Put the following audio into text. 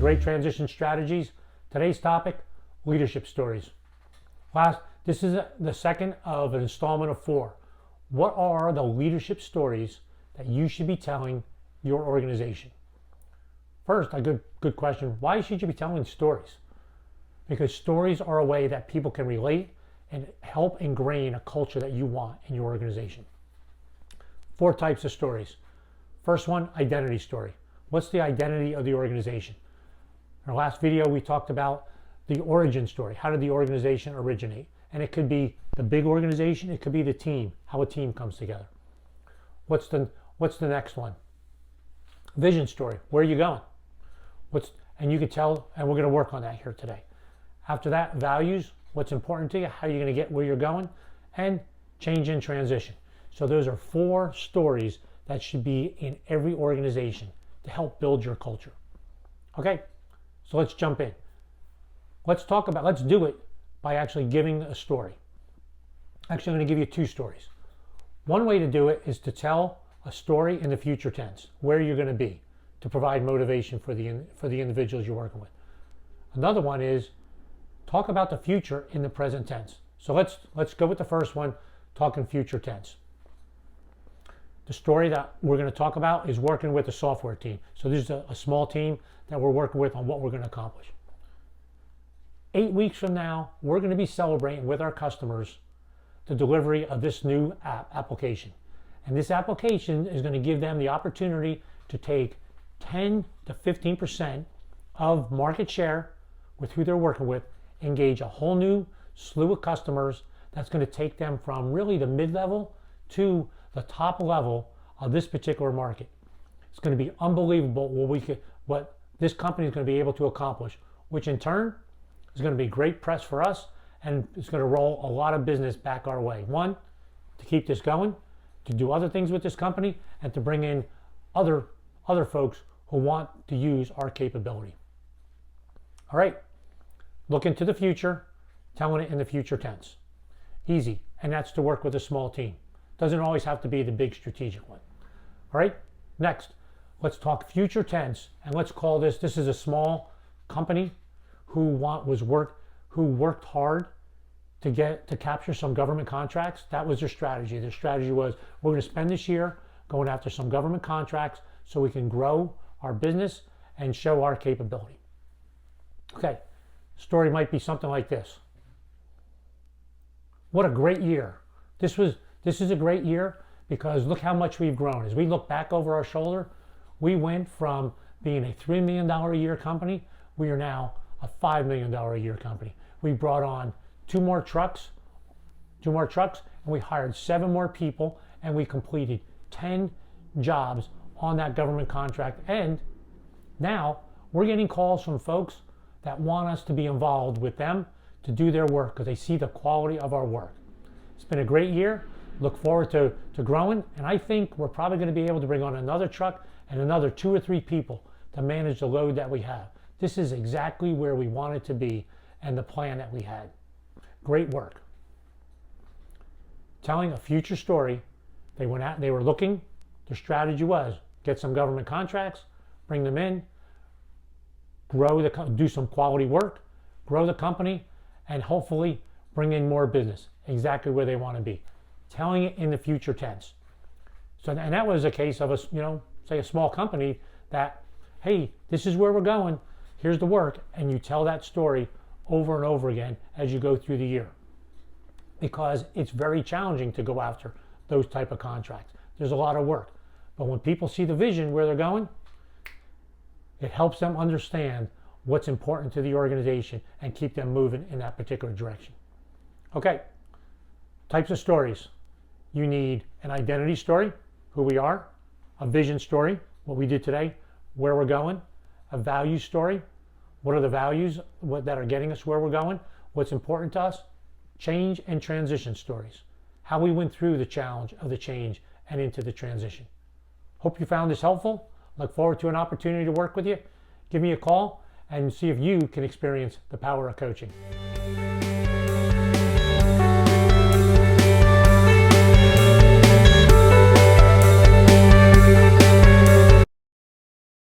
great transition strategies. Today's topic, leadership stories. This is the second of an installment of 4. What are the leadership stories that you should be telling your organization? First, a good question. Why should you be telling stories? Because stories are a way that people can relate and help ingrain a culture that you want in your organization. 4 types of stories. First one, identity story. What's the identity of the organization? In our last video, we talked about the origin story. How did the organization originate? And it could be the big organization, it could be the team, how a team comes together. What's the next one? Vision story. Where are you going? And you can tell, and we're going to work on that here today. After that, values, what's important to you, how are you going to get where you're going, and change and transition. So those are 4 stories that should be in every organization to help build your culture. Okay, so let's jump in. Let's do it by actually giving a story. Actually, I'm going to give you 2 stories. One way to do it is to tell a story in the future tense, where you're going to be, to provide motivation for the individuals you're working with. Another one is talk about the future in the present tense. So let's go with the first one, talking future tense. The story that we're going to talk about is working with a software team. So this is a small team that we're working with on what we're going to accomplish. 8 weeks from now, we're going to be celebrating with our customers the delivery of this new application. And this application is going to give them the opportunity to take 10 to 15% of market share with who they're working with, engage a whole new slew of customers that's going to take them from really the mid-level to the top level of this particular market. It's going to be unbelievable what this company is going to be able to accomplish, which in turn is going to be great press for us, and it's going to roll a lot of business back our way. One, to keep this going, to do other things with this company, and to bring in other folks who want to use our capability. All right, look into the future, telling it in the future tense. Easy, and that's to work with a small team. Doesn't always have to be the big strategic one. All right, next, let's talk future tense, and let's call this is a small company who worked hard to capture some government contracts. That was their strategy. Their strategy was, we're going to spend this year going after some government contracts so we can grow our business and show our capability. Okay, story might be something like this. What a great year. This is a great year because look how much we've grown. As we look back over our shoulder, we went from being a $3 million a year company, we are now a $5 million a year company. We brought on 2 more trucks, and we hired 7 more people, and we completed 10 jobs on that government contract. And now we're getting calls from folks that want us to be involved with them to do their work because they see the quality of our work. It's been a great year. Look forward to growing, and I think we're probably going to be able to bring on another truck and another 2 or 3 people to manage the load that we have. This is exactly where we wanted to be and the plan that we had. Great work. Telling a future story, they were looking, their strategy was get some government contracts, bring them in, do some quality work, grow the company, and hopefully bring in more business, exactly where they want to be. Telling it in the future tense. So, and that was a case of say a small company that, hey, this is where we're going, here's the work, and you tell that story over and over again as you go through the year. Because it's very challenging to go after those type of contracts. There's a lot of work. But when people see the vision where they're going, it helps them understand what's important to the organization and keep them moving in that particular direction. Okay, types of stories. You need an identity story, who we are, a vision story, what we did today, where we're going, a value story, what are the values that are getting us where we're going, what's important to us, change and transition stories, how we went through the challenge of the change and into the transition. Hope you found this helpful. Look forward to an opportunity to work with you. Give me a call and see if you can experience the power of coaching.